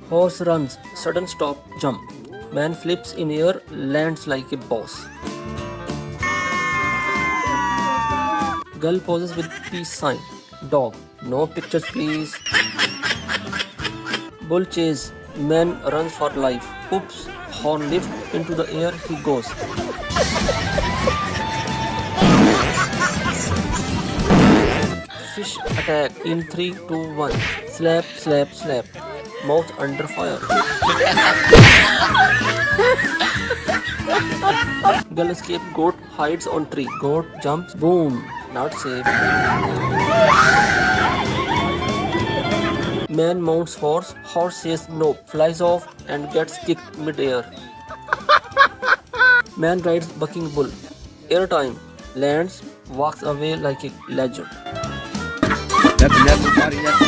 Horse runs, sudden stop, jump. Man flips in air, lands like a boss. Girl poses with peace sign. Dog, no pictures please. Bull chase, man runs for life. Oops, horn lift into the air he goes. Fish attack in 3, 2, 1. Slap, slap, slap. Mouth under fire. Girl escape, goat hides on tree. Goat jumps, boom, not safe. Man mounts horse, horse says no, flies off and gets kicked mid-air. Man rides bucking bull. Airtime, lands, walks away like a legend. That's everybody.